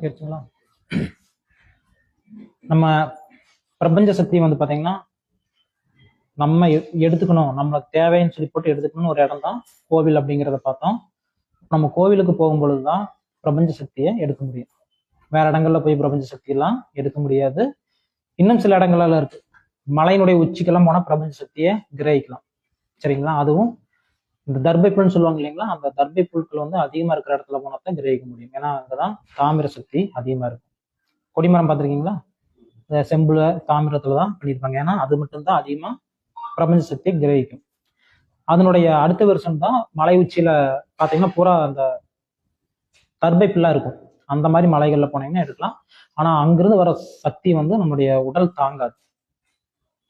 கேட்டுங்களா? நம்ம பிரபஞ்ச சக்தி வந்து பாத்தீங்கன்னா நம்ம எடுத்துக்கணும், நம்மளுக்கு தேவைன்னு சொல்லி போட்டு எடுத்துக்கணும்னு ஒரு இடம் தான் கோவில் அப்படிங்கிறத பார்த்தோம். நம்ம கோவிலுக்கு போகும் பொழுதுதான் பிரபஞ்ச சக்தியை எடுக்க முடியும். வேற இடங்கள்ல போய் பிரபஞ்ச சக்தி எல்லாம் எடுக்க முடியாது. இன்னும் சில இடங்கள்ல இருக்கு. மலையினுடைய உச்சிக்கெல்லாம் போனா பிரபஞ்ச சக்தியை கிரகிக்கலாம். சரிங்களா? அதுவும் இந்த தர்பை புல்னு சொல்லுவாங்க இல்லைங்களா, அந்த தர்பை புல்கள் வந்து அதிகமா இருக்கிற இடத்துல போனா தான் கிரகிக்க முடியும். ஏன்னா அங்கதான் தாமிர சக்தி அதிகமா இருக்கும். கொடிமரம் பார்த்துருக்கீங்களா? செம்புல தாமிரத்துல தான் பண்ணியிருப்பாங்க. ஏன்னா அது மட்டும்தான் அதிகமா பிரபஞ்ச சக்தியை கிரகிக்கும். அதனுடைய அடுத்த வருஷம் தான் மலை உச்சியில பாத்தீங்கன்னா பூரா அந்த தர்பை புல்லா இருக்கும். அந்த மாதிரி மலைகள்ல போனீங்கன்னா எடுக்கலாம். ஆனா அங்கிருந்து வர சக்தி வந்து நம்முடைய உடல் தாங்காது.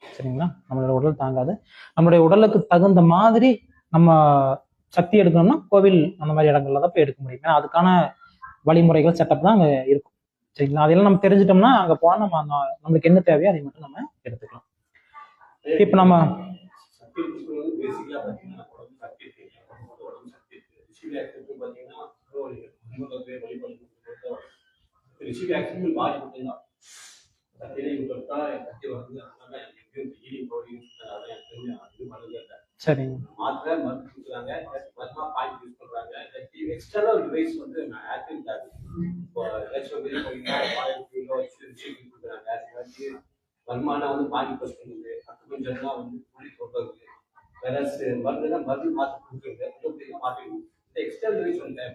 சரிங்களா? நம்மளோட உடல் தாங்காது. நம்மளுடைய உடலுக்கு தகுந்த மாதிரி நம்ம சக்தி எடுக்கணும்னா கோவில் அந்த மாதிரி இடங்கள்ல தான் போய் எடுக்க முடியும். ஏன்னா அதுக்கான வழிமுறைகள் செட்டப் தான் அங்க இருக்கும். சரிங்களா? அதெல்லாம் நம்ம தெரிஞ்சிட்டோம்னா அங்க போனா நம்ம நம்மளுக்கு என்ன தேவையோ அதை மட்டும் நம்ம எடுத்துக்கலாம். இப்ப நம்ம சரி வருமானம் வந்து பாதி பஸ் பண்ணுது, அது கொஞ்சம் வந்து புள்ளி சொல்றது, வேற மருந்து மாற்றி கொடுக்குறது, மாற்றி இந்த எக்ஸ்டர்னல் ரிலீஸ் வந்து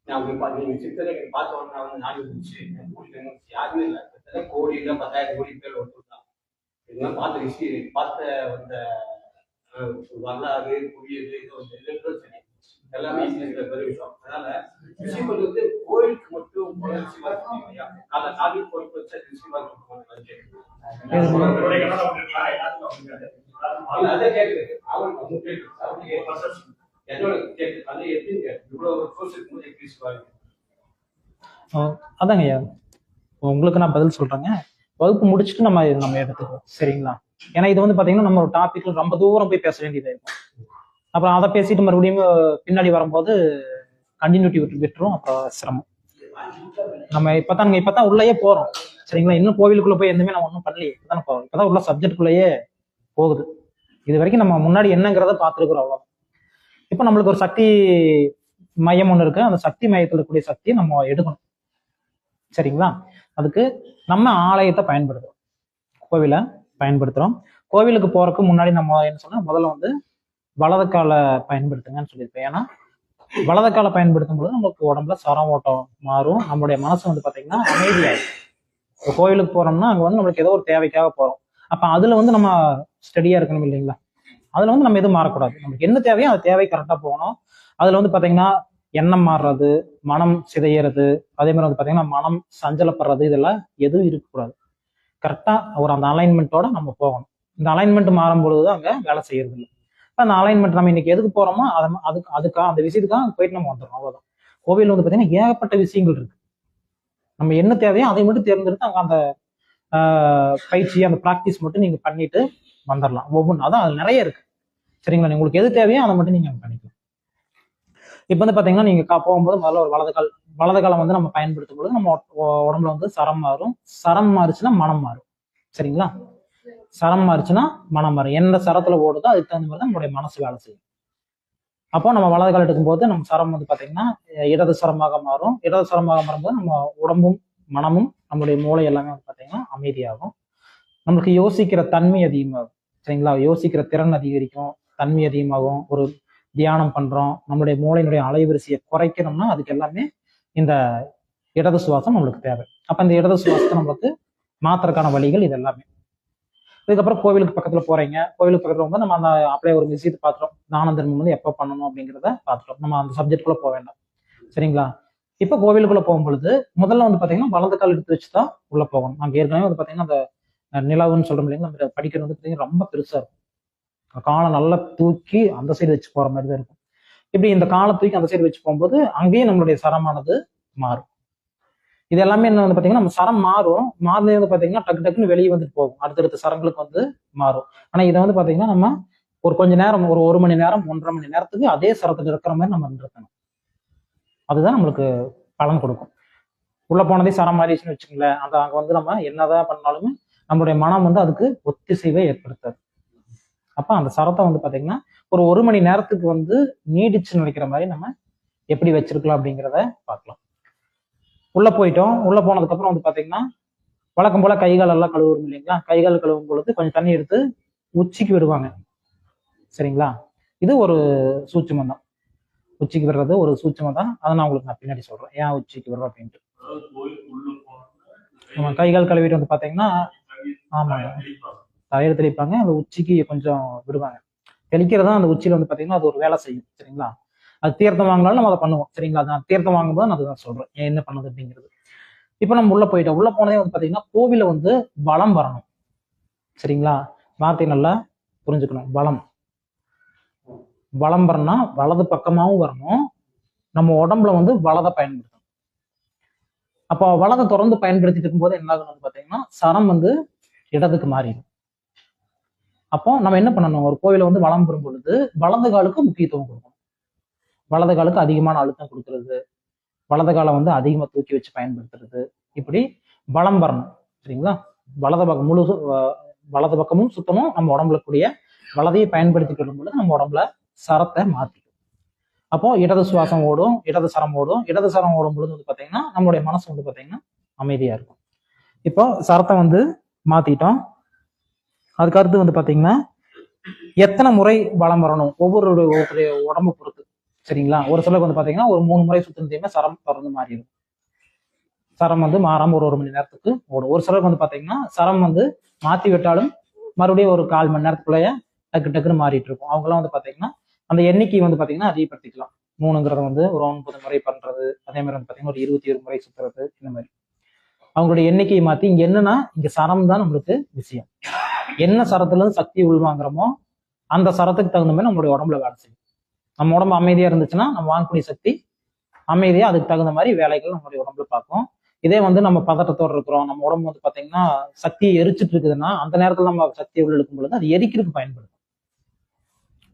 நான் நீங்க சித்தரை பார்த்தோன்னா வந்து நாடு இருந்துச்சு, யாருமே இல்லை, கோடி இல்லை 10,000 கோடி பேர் ஒருத்தர் தான். இதெல்லாம் பார்த்த விஷயம் பார்த்த வந்த வரலாறு புரியுது, இது வந்து சரி எல்லாமே பெரிய விஷயம். அதனால விஷயம் வந்து கோயிலுக்கு மட்டும் காலை பொறுப்பு வச்ச விஷயமா அதாங்க ஐயா, உங்களுக்கு நான் பதில் சொல்றேங்க. வகுப்பு முடிச்சுட்டு நம்ம எடுத்துக்குவோம். சரிங்களா? ஏன்னா இது வந்து பாத்தீங்கன்னா நம்ம ஒரு டாபிக்ல ரொம்ப தூரம் போய் பேச வேண்டியதா இருக்கும். அப்புறம் அதை பேசிட்டு மறுபடியும் பின்னாடி வரும்போது கண்டினியூட்டி விட்டுரும். அப்புறம் சிரமம். நம்ம இப்பதான் உள்ளேயே போறோம். சரிங்களா? இன்னும் கோவிலுக்குள்ள போய் எதுவுமே நம்ம ஒன்றும் பண்ணலையே. இப்பதான் போறோம். இப்பதான் உள்ள சப்ஜெக்டுக்குள்ளேயே போகுது. இது வரைக்கும் நம்ம முன்னாடி என்னங்கிறத பார்த்துருக்குறோம். அவ்வளவு. இப்ப நம்மளுக்கு ஒரு சக்தி மையம் ஒண்ணு இருக்கு. அந்த சக்தி மையத்தில் இருக்கக்கூடிய சக்தியை நம்ம எடுக்கணும். சரிங்களா? அதுக்கு நம்ம ஆலயத்தை பயன்படுத்துறோம், கோவிலை பயன்படுத்துறோம். கோவிலுக்கு போறதுக்கு முன்னாடி நம்ம என்ன சொன்னா, முதல்ல வந்து வலது காலை பயன்படுத்துங்கன்னு சொல்லியிருப்பேன். ஏன்னா வலது காலை பயன்படுத்தும் பொழுது நமக்கு உடம்புல சரம் ஓட்டம் மாறும். நம்மளுடைய மனசு வந்து பாத்தீங்கன்னா அமைதியாகும். இப்போ கோவிலுக்கு போறோம்னா அங்க வந்து நம்மளுக்கு ஏதோ ஒரு தேவைக்காக போறோம். அப்ப அதுல வந்து நம்ம ஸ்டடியா இருக்கணும் இல்லைங்களா? அதுல வந்து நம்ம எதுவும் மாறக்கூடாது. நமக்கு என்ன தேவையோ அந்த தேவை கரெக்டா போகணும். அதுல வந்து பாத்தீங்கன்னா எண்ணம் மாறுறது, மனம் சிதையிறது, அதே மாதிரி வந்து பாத்தீங்கன்னா மனம் சஞ்சலப்படுறது, இதெல்லாம் எதுவும் இருக்கக்கூடாது. கரெக்டா ஒரு அந்த அலைன்மெண்ட்டோட நம்ம போகணும். இந்த அலைன்மெண்ட் மாறும் பொழுதுதான் அங்க வேலை செய்யறது இல்லை. அந்த அலைன்மெண்ட் நம்ம இன்னைக்கு எதுக்கு போறோமோ அதுக்காக அந்த விஷயத்துக்காக போயிட்டு நம்ம வந்துடும். அவ்வளவுதான். கோவில் வந்து பாத்தீங்கன்னா ஏகப்பட்ட விஷயங்கள் இருக்கு. நம்ம என்ன தேவையோ அதை மட்டும் தேர்ந்தெடுத்து அங்க அந்த பயிற்சி அந்த ப்ராக்டிஸ் மட்டும் நீங்க பண்ணிட்டு வந்துடலாம். ஒவ்வொன்றும் அதான் அது நிறைய இருக்கு. சரிங்களா? உங்களுக்கு எது தேவையோ அதை மட்டும் நீங்க பண்ணிக்கலாம். இப்ப வந்து பாத்தீங்கன்னா நீங்க போகும்போது முதல்ல ஒரு வலது காலம் வந்து நம்ம பயன்படுத்தும் போது நம்ம உடம்புல வந்து சரம் மாறும். சரம் மாறுச்சுன்னா மனம் மாறும். சரிங்களா? சரம் மாறுச்சுன்னா மனம் மாறும். எந்த சரத்துல ஓடுதோ அதுக்கு தகுந்த மாதிரி தான் நம்மளுடைய மனசு வேலை செய்யும். அப்போ நம்ம வலது கால் எடுக்கும் போது நம்ம சரம் வந்து பாத்தீங்கன்னா இடது சரமாக மாறும். இடது சரமாக மாறும்போது நம்ம உடம்பும் மனமும் நம்மளுடைய மூளை எல்லாமே வந்து பாத்தீங்கன்னா அமைதியாகும். நம்மளுக்கு யோசிக்கிற தன்மை அதிகமாகும். சரிங்களா? யோசிக்கிற திறன் அதிகரிக்கும், தன்மை அதிகமாகும். ஒரு தியானம் பண்றோம், நம்மளுடைய மூளையினுடைய அலைவரிசையை குறைக்கணும்னா அதுக்கு எல்லாமே இந்த இடது சுவாசம் நம்மளுக்கு தேவை. அப்ப இந்த இடது சுவாசத்தை நம்மளுக்கு மாத்துறதுக்கான வழிகள் இது எல்லாமே. இதுக்கப்புறம் கோவிலுக்கு பக்கத்துல போறீங்க. கோவிலுக்கு பக்கத்துல போகும்போது நம்ம அந்த அப்படியே ஒரு விஷயத்தை பார்த்துட்டோம். தான தர்மம் வந்து எப்போ பண்ணணும் அப்படிங்கிறத பார்த்துட்டோம். நம்ம அந்த சப்ஜெக்டுக்குள்ள போக வேண்டாம். சரிங்களா? இப்ப கோவிலுக்குள்ள போகும் பொழுது முதல்ல வந்து பாத்தீங்கன்னா வலது கால் எடுத்து வச்சுதான் உள்ள போகணும். அங்க ஏற்கனவே வந்து பாத்தீங்கன்னா அந்த நிலவுன்னு சொல்றோம் இல்லைங்களா, நம்ம படிக்கிறது வந்து பாத்தீங்கன்னா ரொம்ப பெருசா இருக்கும். காலை நல்லா தூக்கி அந்த சைடு வச்சு போற மாதிரி தான் இருக்கும். இப்படி இந்த காலை தூக்கி அந்த சைடு வச்சு போகும்போது அங்கேயும் நம்மளுடைய சரமானது மாறும். இது எல்லாமே என்ன வந்து பாத்தீங்கன்னா நம்ம சரம் மாறும். மாறுறது வந்து பாத்தீங்கன்னா டக்கு டக்குன்னு வெளியே வந்துட்டு போகும். அடுத்தடுத்த சரங்களுக்கு வந்து மாறும். ஆனா இதை வந்து பாத்தீங்கன்னா நம்ம ஒரு கொஞ்ச நேரம், ஒரு மணி நேரம் 1.5 மணி நேரத்துக்கு அதே சரத்துல இருக்கிற மாதிரி நம்ம இருக்கணும். அதுதான் நம்மளுக்கு பலன் கொடுக்கும். உள்ள போனதே சரம் மாறிடுச்சுன்னு வச்சுங்களேன், அந்த அங்க வந்து நம்ம என்னதான் பண்ணாலுமே நம்மளுடைய மனம் வந்து அதுக்கு ஒத்திசைவை ஏற்படுத்தாது. அப்ப அந்த சரத்தை வந்து பாத்தீங்கன்னா ஒரு 1 மணி நேரத்துக்கு வந்து நீடிச்சு நினைக்கிற மாதிரி நம்ம எப்படி வச்சிருக்கலாம் அப்படிங்கிறத பார்க்கலாம். உள்ள போயிட்டோம். உள்ள போனதுக்கு அப்புறம் வந்து பாத்தீங்கன்னா வழக்கம் போல கைகால் எல்லாம் கழுவுறோம் இல்லைங்களா, கைகால் கழுவும் பொழுது கொஞ்சம் தண்ணி எடுத்து உச்சிக்கு விடுவாங்க. சரிங்களா, இது ஒரு சூட்சுமம் தான். உச்சிக்கு விடுறது ஒரு சூட்சுமம் தான். அதை நான் உங்களுக்கு நான் பின்னாடி சொல்றேன் ஏன் உச்சிக்கு விடுறோம் அப்படின்ட்டு. நம்ம கைகால் கழுவிட்டு வந்து பாத்தீங்கன்னா, ஆமாங்க, தயிர் தெளிப்பாங்க, அந்த உச்சிக்கு கொஞ்சம் விடுவாங்க. தெளிக்கிறதா அந்த உச்சியில வந்து பாத்தீங்கன்னா அது ஒரு வேலை செய்யும். சரிங்களா, அது தீர்த்தம் வாங்கினாலும் நம்ம அதை பண்ணுவோம். சரிங்களா, அது நான் தீர்த்தம் வாங்கும்போது நான் அதுதான் சொல்றேன் ஏன் என்ன பண்ணுது அப்படிங்கிறது. இப்ப நம்ம உள்ள போயிட்டோம். உள்ள போனதே வந்து பாத்தீங்கன்னா கோவில வந்து வலம் வரணும். சரிங்களா, வார்த்தை நல்லா புரிஞ்சுக்கணும். வலம் வரணும்னா வலது பக்கமாவும் வரணும், நம்ம உடம்புல வந்து வலதை பயன்படுத்தணும். அப்போ வலதை தொடர்ந்து பயன்படுத்திட்டு இருக்கும்போது என்ன ஆகும்னு பாத்தீங்கன்னா சரம் வந்து இடதுக்கு மாறிடும். அப்போ நம்ம என்ன பண்ணணும், ஒரு கோவில வந்து வலம் பெறும் பொழுது வலது காலுக்கு முக்கியத்துவம் கொடுக்கணும். வலது காலுக்கு அதிகமான அழுத்தம் கொடுக்கறது, வலது காலை வந்து அதிகமா தூக்கி வச்சு பயன்படுத்துறது, இப்படி வலம் வரணும். சரிங்களா, வலது பக்கம் முழு வலது பக்கமும் சுத்தமும் நம்ம உடம்புல கூடிய வலதையை பயன்படுத்திட்டு வரும்பொழுது நம்ம உடம்புல சரத்தை மாத்திக்கும். அப்போ இடது சுவாசம் ஓடும், இடது சரம் ஓடும். இடது சரம் ஓடும் பொழுது வந்து பாத்தீங்கன்னா நம்மளுடைய மனசு வந்து பாத்தீங்கன்னா அமைதியா இருக்கும். இப்போ சரத்தை வந்து மாத்திட்டோம். அதுக்கு அடுத்து வந்து பாத்தீங்கன்னா எத்தனை முறை வலம் வரணும் ஒவ்வொரு உடம்பு பொறுத்து. சரிங்களா, ஒரு சிலருக்கு வந்து பாத்தீங்கன்னா ஒரு 3 முறை சுத்தினதையுமே சரம் தொடர்ந்து மாறிடும். சரம் வந்து மாறாம ஒரு 1 மணி நேரத்துக்கு ஓடும். ஒரு சிலருக்கு வந்து பாத்தீங்கன்னா சரம் வந்து மாத்தி விட்டாலும் மறுபடியும் ஒரு 1/4 மணி நேரத்துக்குள்ளேயே டக்கு டக்குன்னு மாறிட்டு இருக்கும். அவங்கெல்லாம் வந்து பாத்தீங்கன்னா அந்த எண்ணிக்கை வந்து பாத்தீங்கன்னா அதிகப்படுத்திக்கலாம். 3ங்கிறத வந்து ஒரு 9 முறை பண்றது, அதே மாதிரி வந்து பாத்தீங்கன்னா ஒரு 21 முறை சுத்துறது, இந்த மாதிரி அவங்களுடைய எண்ணிக்கையை மாத்தி. இங்க என்னன்னா இங்க சரம் தான் நம்மளுக்கு விஷயம். என்ன சரத்துல இருந்து சக்தி உள்வாங்குறோமோ அந்த சரத்துக்கு தகுந்த மாதிரி நம்மளுடைய உடம்புல வேலை செய்யும். நம்ம உடம்பு அமைதியா இருந்துச்சுன்னா நம்ம வாங்கக்கூடிய சக்தி அமைதியா அதுக்கு தகுந்த மாதிரி வேலைகள் நம்மளுடைய உடம்புல பார்க்கும். இதே வந்து நம்ம பதட்டத்தோடு இருக்கிறோம், நம்ம உடம்பு வந்து பாத்தீங்கன்னா சக்தியை எரிச்சிட்டு இருக்குதுன்னா அந்த நேரத்துல நம்ம சக்தியை உள்ள எடுக்கும் பொழுது அது எரிக்கிறதுக்கு பயன்படுது.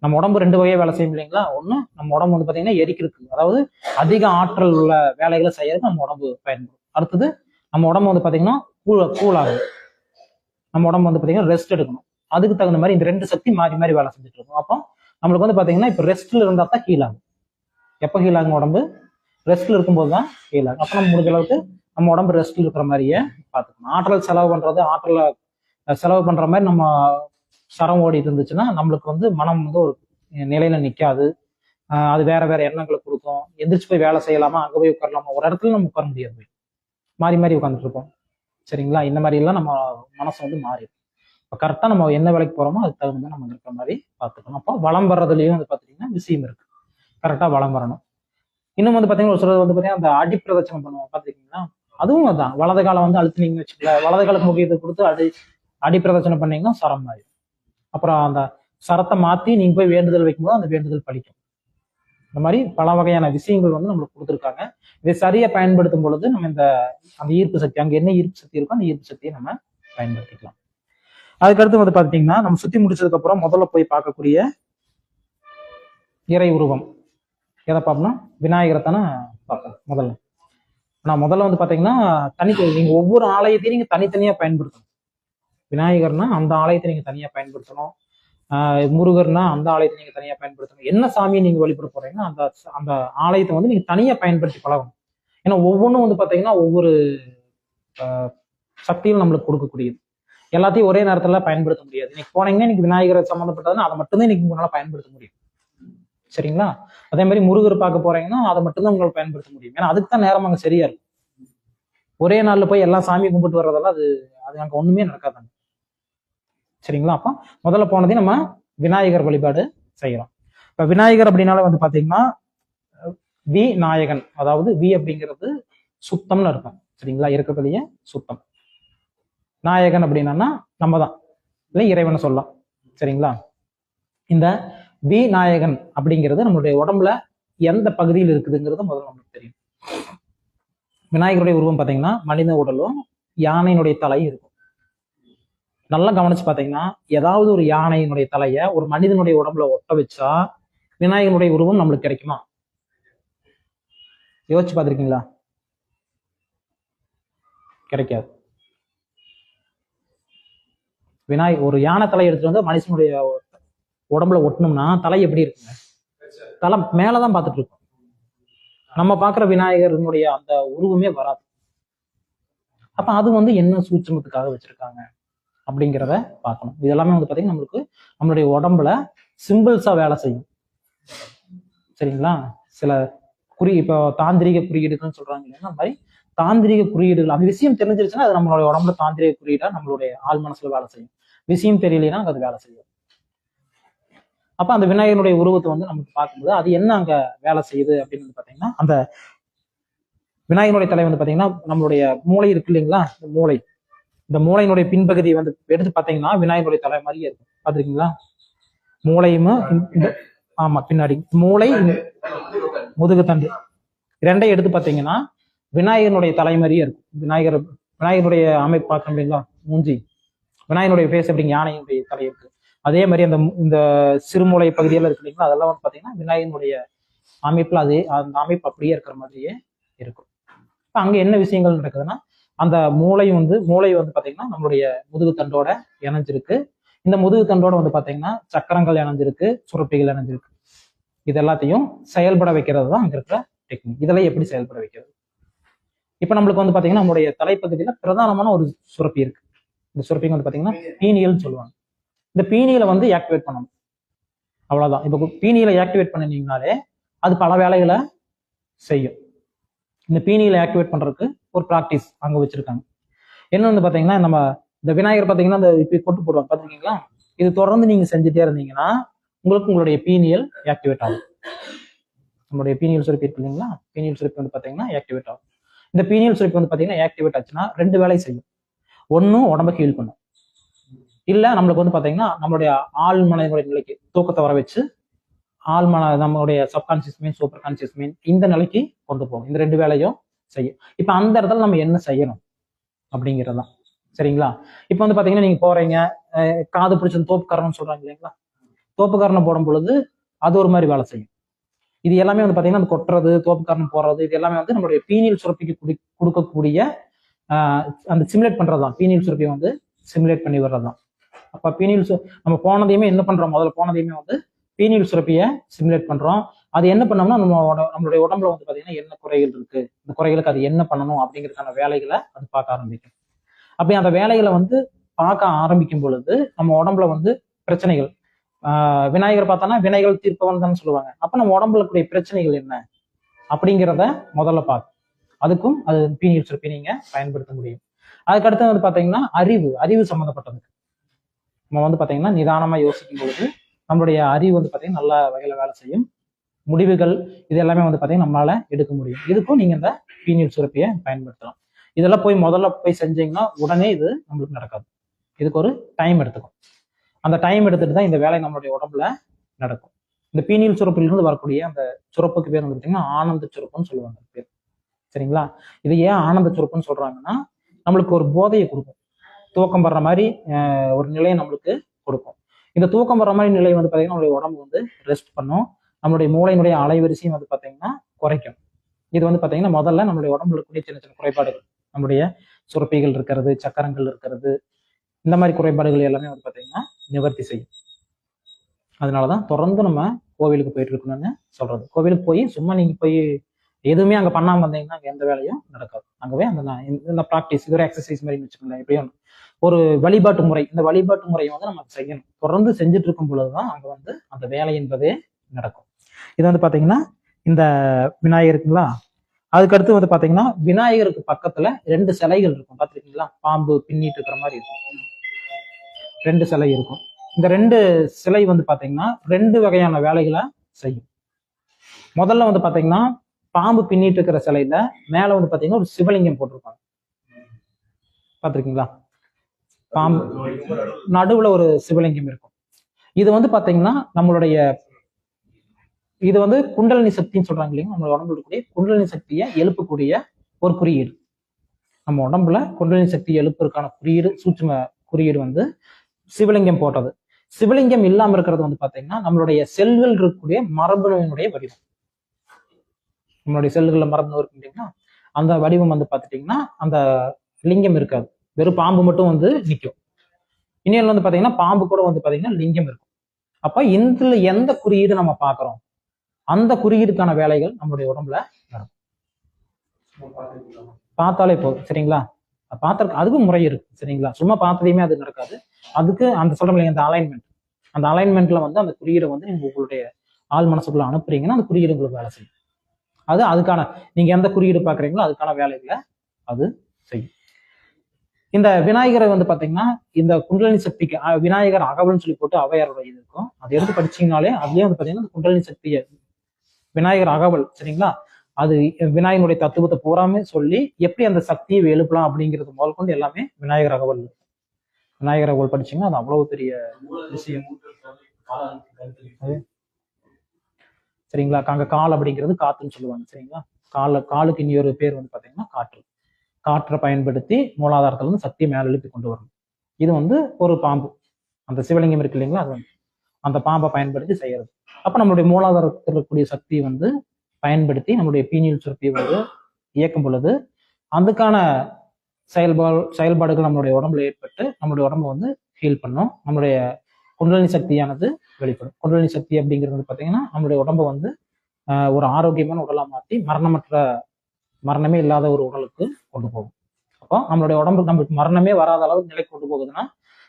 நம்ம உடம்பு 2 வகையா வேலை செய்யும் இல்லைங்களா. ஒண்ணு நம்ம உடம்பு வந்து பாத்தீங்கன்னா எரிக்கிறதுக்கு, அதாவது அதிக ஆற்றல் உள்ள வேலைகளை செய்யறதுக்கு நம்ம உடம்பு பயன்படும். அடுத்தது நம்ம உடம்பு வந்து பாத்தீங்கன்னா கூலாகும். நம்ம உடம்பு வந்து பாத்தீங்கன்னா ரெஸ்ட் எடுக்கணும். அதுக்கு தகுந்த மாதிரி இந்த 2 சக்தி மாறி மாறி வேலை செஞ்சுட்டு இருக்கும். அப்போ நம்மளுக்கு வந்து பாத்தீங்கன்னா இப்ப ரெஸ்ட்ல இருந்தா தான் ஹீல் ஆகும். எப்ப ஹீல் ஆகும் உடம்பு? ரெஸ்ட்ல இருக்கும்போது தான் ஹீல் ஆகும். அப்ப நம்ம முடிஞ்ச அளவுக்கு நம்ம உடம்பு ரெஸ்ட்ல இருக்கிற மாதிரியே பார்த்துக்கணும். ஆற்றல் செலவு பண்றது, ஆற்றலை செலவு பண்ற மாதிரி நம்ம சரம் ஓடிட்டு இருந்துச்சுன்னா நம்மளுக்கு வந்து மனம் வந்து ஒரு நிலையில நிக்காது. அது வேற வேற எண்ணங்களை கொடுக்கும். எந்திரிச்சு போய் வேலை செய்யலாமா, அங்க போய் உட்காரலாமா, ஒரு இடத்துல நம்ம உட்கார முடியாது, மாறி மாறி உட்காந்துட்டு இருப்போம். சரிங்களா, இந்த மாதிரி எல்லாம் நம்ம மனசு வந்து மாறிடும். இப்போ கரெக்டா நம்ம என்ன வேலைக்கு போறோமோ அதுக்கு தகுந்த மாதிரி நம்ம இருக்கிற மாதிரி பார்த்துக்கணும். அப்போ வளம் வர்றதுலயும் வந்து பாத்தீங்கன்னா விஷயம் இருக்கு. கரெக்டா வளம் வரணும். இன்னும் வந்து பாத்தீங்கன்னா ஒரு சிலர் வந்து பாத்தீங்கன்னா அந்த அடிப்பிரதட்சணம் பண்ணுவோம் பாத்துருக்கீங்களா, அதுவும் அதான். வலது காலம் வந்து அழுத்தினீங்கன்னு வச்சுக்கல, வலது காலுக்கு முக்கியத்துவம் கொடுத்து அடிப்பிரதட்சணம் பண்ணீங்கன்னா சரம் ஆயிடும். அப்புறம் அந்த சரத்தை மாத்தி நீங்க போய் வேண்டுதல் வைக்கும்போது அந்த வேண்டுதல் பலிக்கும். இந்த மாதிரி பல வகையான விஷயங்கள் வந்து நம்மளுக்கு கொடுத்துருக்காங்க. இதை சரியா பயன்படுத்தும் பொழுது நம்ம அந்த ஈர்ப்பு சக்தி, அங்க என்ன ஈர்ப்பு சக்தி இருக்கோ அந்த ஈர்ப்பு சக்தியை நம்ம பயன்படுத்திக்கலாம். அதுக்கடுத்து வந்து பாத்தீங்கன்னா நம்ம சுத்தி முடிச்சதுக்கு அப்புறம் முதல்ல போய் பார்க்கக்கூடிய இறை உருவம் எதை பார்ப்போம்னா விநாயகரை தானே பார்ப்போம். முதல்ல வந்து பாத்தீங்கன்னா நீங்க ஒவ்வொரு ஆலயத்தையும் நீங்க தனித்தனியா பயன்படுத்தணும். விநாயகர்னா அந்த ஆலயத்தை நீங்க தனியா பயன்படுத்தணும். முருகர்னா அந்த ஆலயத்தை நீங்க தனியா பயன்படுத்தணும். என்ன சாமியை நீங்க வழிபட போறீங்கன்னா அந்த ஆலயத்தை வந்து நீங்க தனியா பயன்படுத்தி பழகணும். ஏன்னா ஒவ்வொன்றும் வந்து பாத்தீங்கன்னா ஒவ்வொரு சக்தியும் நம்மளுக்கு கொடுக்கக்கூடியது. எல்லாத்தையும் ஒரே நேரத்துல பயன்படுத்த முடியாது. இன்னைக்கு போனீங்கன்னா இன்னைக்கு விநாயகரை சம்மந்தப்பட்டதுன்னா அதை மட்டும்தான் இன்னைக்கு உங்களால பயன்படுத்த முடியும். சரிங்களா, அதே மாதிரி முருகர் பார்க்க போறீங்கன்னா அதை மட்டும்தான் உங்களால பயன்படுத்த முடியும். ஏன்னா அதுக்கு தான் நேரம் அங்க சரியா இருக்கும். ஒரே நாள்ல போய் எல்லா சாமியை கும்பிட்டு வர்றதெல்லாம் அது அங்க ஒண்ணுமே நடக்காதாங்க. சரிங்களா, அப்ப முதல்ல போனதே நம்ம விநாயகர் வழிபாடு செய்யலாம். இப்ப விநாயகர் அப்படின்னால வந்து பாத்தீங்கன்னா வி நாயகன், அதாவது வி அப்படிங்கிறது சுத்தம்னு இருக்கும். சரிங்களா, இருக்கிறதுலயே சுத்தம். நாயகன் அப்படின்னா நம்ம தான், இல்லை இறைவனை சொல்லலாம். சரிங்களா, இந்த வி நாயகன் அப்படிங்கிறது நம்மளுடைய உடம்புல எந்த பகுதியில் இருக்குதுங்கிறது முதல்ல நம்மளுக்கு தெரியும். விநாயகருடைய உருவம் பாத்தீங்கன்னா மனித உடலும் யானையினுடைய தலையும் இருக்கும். நல்லா கவனிச்சு பாத்தீங்கன்னா ஏதாவது ஒரு யானையினுடைய தலைய ஒரு மனிதனுடைய உடம்புல ஒட்ட வச்சா விநாயகனுடைய உருவம் நம்மளுக்கு கிடைக்குமா? யோசிச்சு பார்த்திருக்கீங்களா? கிடைக்காது. ஒரு யானை தலை எடுத்துட்டு வந்து மனுஷனுடைய உடம்புல ஒட்டணும்னா தலை எப்படி இருக்குங்க? தலை மேலதான் பார்த்துட்டு இருக்கும். நம்ம பார்க்குற விநாயகருடைய அந்த உருவமே வராது. அப்ப அது வந்து என்ன சூட்சமத்துக்காக வச்சிருக்காங்க அப்படிங்கிறத பார்க்கணும். இது எல்லாமே வந்து பார்த்தீங்கன்னா நம்மளுக்கு நம்மளுடைய உடம்புல சிம்பிள்ஸா வேலை செய்யும். சரிங்களா? சில இப்போ தாந்திரிக குறியீடுகள்னு சொல்றாங்க இல்லையா, அந்த மாதிரி தாந்திரிக குறியீடுகள் அந்த விஷயம் தெரிஞ்சிருச்சுன்னா அது நம்மளுடைய உடம்புல தாந்திரிக குறியீடா நம்மளுடைய ஆள் மனசுல வேலை செய்யும். விஷயம் தெரியலைன்னா அது வேலை செய்யும். அப்ப அந்த விநாயகனுடைய உருவத்தை வந்து நமக்கு பார்க்கும்போது அது என்ன அங்க வேலை செய்யுது அப்படின்னு பாத்தீங்கன்னா, அந்த விநாயகனுடைய தலை வந்து பாத்தீங்கன்னா நம்மளுடைய மூளை இருக்கு இல்லைங்களா, இந்த மூளையினுடைய பின்பகுதி வந்து எடுத்து பாத்தீங்கன்னா விநாயகனுடைய தலை மாதிரியே இருக்கும். பாத்துருக்கீங்களா? மூளையும் ஆமா பின்னாடி மூளை முதுகுத்தண்டு ரெண்டையும் எடுத்து பாத்தீங்கன்னா விநாயகனுடைய தலை மாதிரியே இருக்கும். விநாயகனுடைய அமைப்பு பார்க்க முடியுங்களா? மூஞ்சி விநாயகனுடைய பேஸ் அப்படிங்க யானையினுடைய தலை இருக்கு. அதே மாதிரி இந்த சிறுமூளை பகுதியெல்லாம் இருக்கு இல்லைங்களா, அதெல்லாம் வந்து பாத்தீங்கன்னா விநாயகனுடைய அமைப்புல அந்த அமைப்பு அப்படியே இருக்கிற மாதிரியே இருக்கும். இப்ப அங்க என்ன விஷயங்கள் நடக்குதுன்னா, அந்த மூளை வந்து பாத்தீங்கன்னா நம்மளுடைய முதுகுத்தண்டோட இணைஞ்சிருக்கு. இந்த முதுகுத்தண்டோட வந்து பாத்தீங்கன்னா சக்கரங்கள் இணைஞ்சிருக்கு, சுரப்பிகள் இணைஞ்சிருக்கு. இது எல்லாத்தையும் செயல்பட வைக்கிறது தான் அங்க இருக்கிற டெக்னிக். இதெல்லாம் எப்படி செயல்பட வைக்கிறது? இப்ப நம்மளுக்கு வந்து பாத்தீங்கன்னா நம்மளுடைய தலைப்பகுதியில பிரதானமான ஒரு சுரப்பி இருக்கு. இந்த சுரப்பிங்க வந்து பாத்தீங்கன்னா பீனியல்னு சொல்லுவாங்க. இந்த பீனியலை வந்து ஆக்டிவேட் பண்ணணும், அவ்வளவுதான். இப்ப பீனியலை ஆக்டிவேட் பண்ணினீங்கனாலே அது பல வேலைகளை செய்யும். இந்த பீனியலை ஆக்டிவேட் பண்றதுக்கு ஒரு ப்ராக்டிஸ் அங்க வச்சிருக்காங்க. என்ன வந்து பாத்தீங்கன்னா நம்ம இந்த விநாயகர் பாத்தீங்கன்னா இந்த இப்படி கொட்டு போடுவாங்க பாத்துருக்கீங்களா? இது தொடர்ந்து நீங்க செஞ்சுட்டே இருந்தீங்கன்னா உங்களுடைய பீனியல் ஆக்டிவேட் ஆகும். நம்மளுடைய பீனியல் சுரப்பி இருக்கு இல்லைங்களா, பீனியல் சுரப்பி வந்து பாத்தீங்கன்னா ஆக்டிவேட் ஆகும். இந்த பீனியல் சுரப்பி வந்து பாத்தீங்கன்னா ஆக்டிவேட் ஆச்சுன்னா 2 வேலை செய்யும். ஒன்னும் உடம்ப ஹீல் பண்ணும், இல்ல நம்மளுக்கு வந்து பாத்தீங்கன்னா நம்மளுடைய ஆழ்மனதுடைய நிலைக்கு தூக்கத்தை வர வச்சு நம்மளுடைய subconscious mind, super conscious mind இந்த நிலைக்கு கொண்டு போகும். இந்த 2 வேலையும் செய்யும். இப்ப அந்த இடத்துல நம்ம என்ன செய்யணும் அப்படிங்கிறதுதான். சரிங்களா? இப்ப வந்து பாத்தீங்கன்னா நீங்க போறீங்க, காது பிடிச்ச தோப்புக்காரன்னு சொல்றாங்க இல்லைங்களா, தோப்புக்காரனை போடும் பொழுது அது ஒரு மாதிரி வேலை செய்யும். இது எல்லாமே வந்து பாத்தீங்கன்னா அந்த கொட்டுறது, தோப்புக்காரன் போடுறது, இது எல்லாமே வந்து நம்மளுடைய பீனியல் சுரப்பிக்கு கொடுக்கக்கூடிய அந்த சிமுலேட் பண்றதுதான். பீனியல் சுரப்பியை வந்து சிமுலேட் பண்ணி வர்றதுதான். அப்ப பீனியல் நம்ம போனதையுமே என்ன பண்றோம், முதல்ல போனதையுமே வந்து பீனியல் சுரப்பியை சிமுலேட் பண்றோம். அது என்ன பண்ணோம்னா நம்மளுடைய உடம்புல வந்து பாத்தீங்கன்னா என்ன குறைகள் இருக்கு, இந்த குறைகளுக்கு அது என்ன பண்ணணும் அப்படிங்கிறதுக்கான வேலைகளை அது பார்க்க ஆரம்பிக்கும். அப்படி அந்த வேலைகளை வந்து பார்க்க ஆரம்பிக்கும் பொழுது நம்ம உடம்புல வந்து பிரச்சனைகள், விநாயகர் பார்த்தோன்னா வினைகள் தீர்ப்பவன் தான் சொல்லுவாங்க. அப்ப நம்ம உடம்புல கூடிய பிரச்சனைகள் என்ன அப்படிங்கிறத முதல்ல பார்க்கும். அதுக்கும் அது பீனியல் சுரப்பி நீங்க பயன்படுத்த முடியும். அதுக்கடுத்து வந்து பாத்தீங்கன்னா அறிவு சம்மந்தப்பட்டது. நம்ம வந்து பாத்தீங்கன்னா நிதானமா யோசிக்கும் பொழுது நம்மளுடைய அறிவு வந்து பாத்தீங்கன்னா நல்ல வகையில வேலை செய்யும். முடிவுகள் இது எல்லாமே வந்து பாத்தீங்கன்னா நம்மளால எடுக்க முடியும். இதுக்கும் நீங்க இந்த பீனியல் சுரப்பியை பயன்படுத்தலாம். இதெல்லாம் முதல்ல போய் செஞ்சீங்கன்னா உடனே இது நம்மளுக்கு நடக்காது. இதுக்கு ஒரு டைம் எடுத்துக்கும். அந்த டைம் எடுத்துட்டு தான் இந்த வேலை நம்மளுடைய உடம்புல நடக்கும். இந்த பீனியல் சுரப்பிலிருந்து வரக்கூடிய அந்த சுரப்புக்கு பேர் வந்து பார்த்தீங்கன்னா ஆனந்த சுரப்புன்னு சொல்லுவாங்க பேர். சரிங்களா? இது ஏன் ஆனந்த சுரப்புன்னு சொல்றாங்கன்னா நம்மளுக்கு ஒரு போதையை கொடுக்கும், தூக்கம் வர்ற மாதிரி ஒரு நிலையை நம்மளுக்கு கொடுக்கும். இந்த தூக்கம் வர்ற மாதிரி நிலை வந்து பார்த்தீங்கன்னா நம்மளுடைய உடம்பு வந்து ரெஸ்ட் பண்ணும். நம்மளுடைய மூளையினுடைய அலைவரிசையும் வந்து பார்த்தீங்கன்னா குறைக்கும். இது வந்து பார்த்தீங்கன்னா முதல்ல நம்மளுடைய உடம்புல கூடிய சின்ன சின்ன குறைபாடுகள், நம்மளுடைய சுரப்பிகள் இருக்கிறது, சக்கரங்கள் இருக்கிறது, இந்த மாதிரி குறைபாடுகள் எல்லாமே வந்து பார்த்தீங்கன்னா நிவர்த்தி செய்யும். அதனாலதான் தொடர்ந்து நம்ம கோவிலுக்கு போயிட்டு இருக்கணும்னு சொல்றது. கோவிலுக்கு போய் சும்மா நீங்க போய் எதுவுமே அங்க பண்ணாம வந்தீங்கன்னா அங்க எந்த வேலையும் நடக்காது. அங்கவே இந்த ப்ராக்டிஸ் இது ஒரு எக்ஸசைஸ் மாதிரி வச்சுக்கோங்களேன். எப்படியும் ஒரு வழிபாட்டு முறை, இந்த வழிபாட்டு முறையை வந்து நம்ம செய்யணும். தொடர்ந்து செஞ்சுட்டு இருக்கும் பொழுதுதான் அங்க வந்து அந்த வேலை என்பதே நடக்கும். இது வந்து பாத்தீங்கன்னா இந்த விநாயகருக்குங்களா, அதுக்கடுத்து வந்து பாத்தீங்கன்னா விநாயகருக்கு பக்கத்துல 2 சிலைகள் இருக்கும். பாத்துருக்கீங்களா? பாம்பு பின்னிட்டு இருக்கிற மாதிரி இருக்கும், 2 சிலை இருக்கும். இந்த 2 சிலை வந்து பாத்தீங்கன்னா 2 வகையான வேலைகளை செய்யும். முதல்ல வந்து பாத்தீங்கன்னா பாம்பு பின்னிட்டு இருக்கிற சிலையில மேல வந்து பாத்தீங்கன்னா ஒரு சிவலிங்கம் போட்டிருப்பாங்க. பாத்திருக்கீங்களா? பாம்பு நடுவுல ஒரு சிவலிங்கம் இருக்கும். இது வந்து பாத்தீங்கன்னா இது வந்து குண்டலினி சக்தின்னு சொல்றாங்க இல்லையா, நம்ம உடம்புல இருக்கக்கூடிய குண்டலினி சக்தியை எழுப்பக்கூடிய ஒரு குறியீடு. நம்ம உடம்புல குண்டலினி சக்தி எழுப்புறதுக்கான குறியீடு, சூட்சும குறியீடு வந்து சிவலிங்கம் போட்டது. சிவலிங்கம் இல்லாம இருக்கிறது வந்து பாத்தீங்கன்னா நம்மளுடைய செல்கள் இருக்கக்கூடிய மரபணுவினுடைய வடிவம். நம்மளுடைய செல்கள்ல மரபணு இருக்கு இல்லைங்களா, அந்த வடிவம் வந்து பாத்துட்டீங்கன்னா அந்த லிங்கம் இருக்காது, வெறும் பாம்பு மட்டும் வந்து நிற்கும். இன்னொன்று வந்து பாத்தீங்கன்னா பாம்பு கூட வந்து பாத்தீங்கன்னா லிங்கம் இருக்கும். அப்ப இதுல எந்த குறியீடு நம்ம பார்க்கிறோம், அந்த குறியீடுக்கான வேலைகள் நம்மளுடைய உடம்புல நடக்கும். பார்த்தாலே போதும் சரிங்களா. பார்த்த அதுக்கும் முறை இருக்கு சரிங்களா. சும்மா பார்த்ததையுமே அது நடக்காது. அதுக்கு அந்த சொல்றோம் இல்லைங்க, அந்த அலைன்மெண்ட்ல வந்து அந்த குறியீடை வந்து நீங்க உங்களுடைய ஆள் மனசுக்குள்ள அனுப்புறீங்கன்னா அந்த குறியீடு உங்களுக்கு வேலை செய்யும். அதுக்கான நீங்க எந்த குறியீடு பாக்குறீங்களோ அதுக்கான வேலைகளை அது செய்யும். இந்த விநாயகரை வந்து பாத்தீங்கன்னா இந்த குண்டலினி சக்திக்கு விநாயகர் அகவல்னு சொல்லி போட்டு அவையாரோட இது இருக்கும், அதை எடுத்து படிச்சீங்கனாலே அதுலயே வந்து பாத்தீங்கன்னா குண்டலினி சக்தியை விநாயகர் அகவல் சரிங்களா, அது விநாயகனுடைய தத்துவத்தை பூராமே சொல்லி எப்படி அந்த சக்தியை எழுப்பலாம் அப்படிங்கிறது முதல் கொண்டு எல்லாமே விநாயகர் அகவல். விநாயகர் அகவல் படிச்சீங்கன்னா அது அவ்வளவு பெரிய விஷயம் சரிங்களா. அங்க கால் அப்படிங்கிறது காத்துன்னு சொல்லுவாங்க சரிங்களா. காலுக்கு இன்னொரு பேர் வந்து பாத்தீங்கன்னா காற்றை பயன்படுத்தி மூலாதாரத்துல இருந்து சக்தியை மேல எழுப்பி கொண்டு வரணும். இது வந்து ஒரு பாம்பு, அந்த சிவலிங்கம் இருக்கு இல்லைங்களா, அது வந்து அந்த பாம்பை பயன்படுத்தி செய்யறது. அப்ப நம்மளுடைய மூலாதாரத்தில் இருக்கக்கூடிய சக்தி வந்து பயன்படுத்தி நம்மளுடைய பீனியல் சுரப்பியை வந்து இயக்கும் பொழுது அதுக்கான செயல்பாடுகள் நம்மளுடைய உடம்புல ஏற்பட்டு நம்மளுடைய உடம்பு வந்து ஹீல் பண்ணும். நம்மளுடைய குண்டலினி சக்தியானது வெளிப்படும். குண்டலினி சக்தி அப்படிங்கிறது பார்த்தீங்கன்னா நம்மளுடைய உடம்பை வந்து ஒரு ஆரோக்கியமான உடலா மாற்றி மரணமே இல்லாத ஒரு உடலுக்கு கொண்டு போகும். அப்போ நம்மளுடைய உடம்புக்கு நம்மளுக்கு மரணமே வராத அளவுக்கு நிலை கொண்டு போகுதுன்னா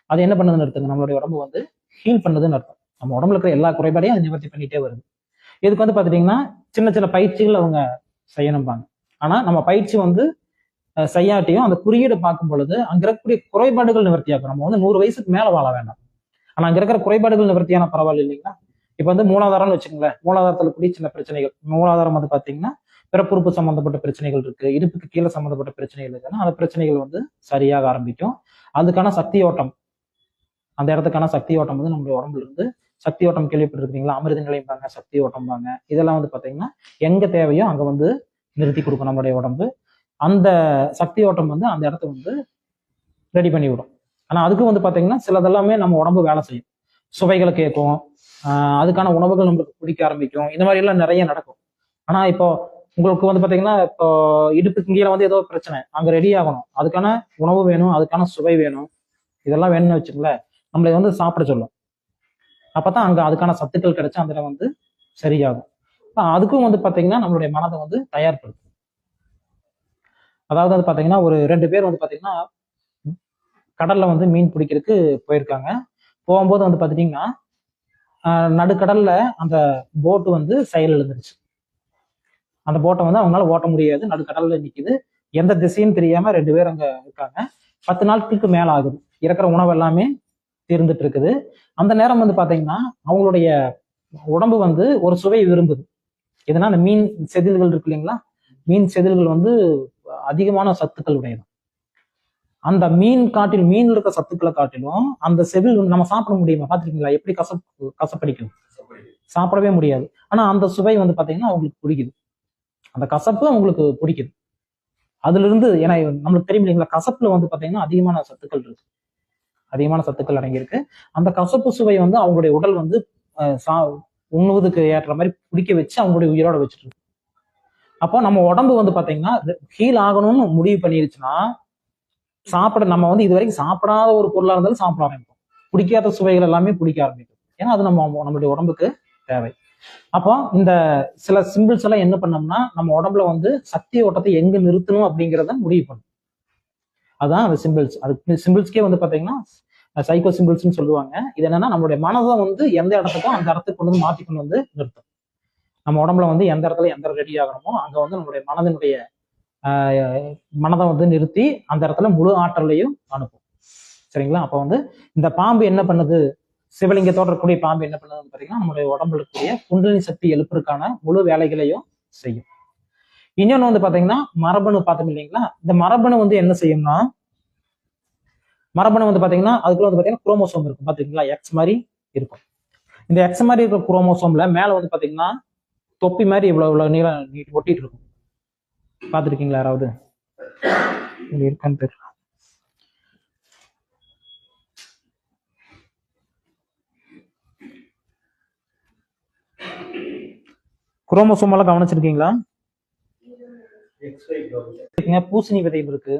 அது என்ன பண்ணுதுன்னு அர்த்தங்க, நம்மளுடைய உடம்பு வந்து ஹீல் பண்ணுதுன்னு அர்த்தம். நம்ம உடம்புல இருக்கிற எல்லா குறைபாடையும் அது நிவர்த்தி பண்ணிட்டே வருது. இதுக்கு வந்து பார்த்துட்டீங்கன்னா சின்ன சின்ன பயிற்சிகள் அவங்க செய்யணும்பாங்க. ஆனா நம்ம பயிற்சி வந்து செய்யாட்டியும் அந்த குறியீடு பார்க்கும் பொழுது அங்க இருக்கக்கூடிய குறைபாடுகள் நிவர்த்தியாகும். நம்ம வந்து 100 வயசுக்கு மேல வாழ வேண்டாம், ஆனா அங்க இருக்கிற குறைபாடுகள் நிவர்த்தியான பரவாயில்ல இல்லைங்களா. இப்ப வந்து மூலாதாரம்னு வச்சுக்கோங்களேன், மூலாதாரத்துல கூடிய சின்ன பிரச்சனைகள், மூலாதாரம் வந்து பாத்தீங்கன்னா பிறப்புறுப்பு சம்பந்தப்பட்ட பிரச்சனைகள் இருக்கு, இடுப்புக்கு கீழே சம்பந்தப்பட்ட பிரச்சனைகள் இருக்குன்னா அந்த பிரச்சனைகள் வந்து சரியாக ஆரம்பிக்கும். அதுக்கான சக்தி ஓட்டம், அந்த இடத்துக்கான சக்தி ஓட்டம் வந்து நம்மளுடைய உடம்புல இருந்து சக்தி ஓட்டம் கேள்விப்பட்டிருக்கீங்களா, அமிர்த நிலையம்பாங்க, சக்தி ஓட்டம்பாங்க, இதெல்லாம் வந்து பாத்தீங்கன்னா எங்க தேவையோ அங்க வந்து நிறுத்தி கொடுக்கும் நம்மளுடைய உடம்பு. அந்த சக்தி ஓட்டம் வந்து அந்த இடத்த வந்து ரெடி பண்ணி விடும். ஆனா அதுக்கும் வந்து பாத்தீங்கன்னா சிலதெல்லாமே நம்ம உடம்பு வேலை செய்யும், சுவைகளை கேட்கும், அதுக்கான உணவுகள் நம்மளுக்கு பிடிக்க ஆரம்பிக்கும், இந்த மாதிரி எல்லாம் நிறைய நடக்கும். ஆனா இப்போ உங்களுக்கு வந்து பாத்தீங்கன்னா இப்போ இடுப்புக்கு கீழே வந்து ஏதோ பிரச்சனை, அங்க ரெடி ஆகணும், அதுக்கான உணவு வேணும், அதுக்கான சுவை வேணும், இதெல்லாம் வேணும்னு வச்சுக்கோங்களேன், நம்மளை வந்து சாப்பிட சொல்லும். அப்பதான் அங்க அதுக்கான சத்துக்கள் கிடைச்சா அந்த இடம் வந்து சரியாகும். அதுக்கும் வந்து பாத்தீங்கன்னா நம்மளுடைய மனதை வந்து தயார்படுத்தும். அதாவது வந்து பாத்தீங்கன்னா ஒரு 2 பேர் வந்து பாத்தீங்கன்னா கடல்ல வந்து மீன் பிடிக்கிறதுக்கு போயிருக்காங்க. போகும்போது வந்து பாத்தீங்கன்னா நடுக்கடல்ல அந்த போட்டு வந்து செயல் இழந்துருச்சு. அந்த போட்டை வந்து அவங்களால ஓட்ட முடியாது, நடுக்கடல்ல நிக்குது, எந்த திசையும் தெரியாம 2 பேர் அங்க இருக்காங்க. 10 நாட்களுக்கு மேல ஆகுது, இருக்கிற உணவு எல்லாமே தீர்ந்துட்டு இருக்குது. அந்த நேரம் வந்து பாத்தீங்கன்னா அவங்களுடைய உடம்பு வந்து ஒரு சுவை விரும்புது. எதுனா அந்த மீன் செதில்கள் இருக்கு இல்லைங்களா, மீன் செதில்கள் வந்து அதிகமான சத்துக்கள் உடையது. அந்த மீன் இருக்க சத்துக்களை காட்டிலும் அந்த செதில் நம்ம சாப்பிட முடியுமா பாத்துருக்கீங்களா, எப்படி கசப்படிக்கும், சாப்பிடவே முடியாது. ஆனா அந்த சுவை வந்து பாத்தீங்கன்னா அவங்களுக்கு பிடிக்குது, அந்த கசப்பு அவங்களுக்கு பிடிக்குது. அதுல இருந்து ஏன்னா நம்மளுக்கு தெரியும் இல்லைங்களா, கசப்புல வந்து பாத்தீங்கன்னா அதிகமான சத்துக்கள் அடங்கியிருக்கு. அந்த கசப்பு சுவை வந்து அவங்களுடைய உடல் வந்து உண்ணுவதுக்கு ஏற்ற மாதிரி பிடிக்க வச்சு அவங்களுடைய உயிரோட வச்சுட்டு இருக்கு. அப்போ நம்ம உடம்பு வந்து பாத்தீங்கன்னா ஹீல் ஆகணும்னு முடிவு பண்ணிருச்சுன்னா நம்ம வந்து இது வரைக்கும் சாப்பிடாத ஒரு பொருளா இருந்தாலும் சாப்பிட ஆரம்பிப்போம், பிடிக்காத சுவைகள் எல்லாமே பிடிக்க ஆரம்பிக்கும். ஏன்னா அது நம்மளுடைய உடம்புக்கு தேவை. அப்போ இந்த சில சிம்பிள்ஸ் எல்லாம் என்ன பண்ணோம்னா நம்ம உடம்புல வந்து சக்தி ஓட்டத்தை எங்க நிறுத்தணும் அப்படிங்கிறத முடிவு பண்ணும். அதான் அந்த சிம்பிள்ஸ். அது சிம்பிள்ஸ்க்கே வந்து பாத்தீங்கன்னா சைக்கோ சிம்பிள்ஸ்ன்னு சொல்லுவாங்க. இது என்னன்னா நம்மளுடைய மனதை வந்து எந்த இடத்துக்கோ அந்த இடத்துக்கு கொண்டு வந்து மாற்றி கொண்டு வந்து நிறுத்தும். நம்ம உடம்புல வந்து எந்த இடத்துல எந்த ரெடி ஆகணுமோ அங்க வந்து நம்மளுடைய மனதை வந்து நிறுத்தி அந்த இடத்துல முழு ஆற்றலையும் அனுப்பும் சரிங்களா. அப்ப வந்து இந்த பாம்பு என்ன பண்ணுது, சிவலிங்கத்தோட இருக்கக்கூடிய பாம்பு என்ன பண்ணுதுன்னு பாத்தீங்கன்னா நம்மளுடைய உடம்புல இருக்கக்கூடிய குண்டலினி சக்தி எழுப்புறதுக்கான முழு வேலைகளையும் செய்யும். இன்னொன்னு வந்து பாத்தீங்கன்னா மரபணு பார்த்தோம் இல்லைங்களா, இந்த மரபணு வந்து என்ன செய்யும்னா, மரபணு வந்து பாத்தீங்கன்னா அதுக்குள்ள வந்து பாத்தீங்கன்னா குரோமோசோம் இருக்கும் பாத்தீங்களா, எக்ஸ் மாதிரி இருக்கும். இந்த எக்ஸ் மாதிரி இருக்கிற குரோமோசோம்ல மேல வந்து பாத்தீங்கன்னா தொப்பி மாதிரி இவ்வளவு நீளம் ஒட்டிட்டு இருக்கும், பார்த்துருக்கீங்களா யாராவது, இருக்கான்னு தெரியல. குரோமோசோம் எல்லாம் கவனிச்சிருக்கீங்களா, பூசணி விதைகள் இருக்கு,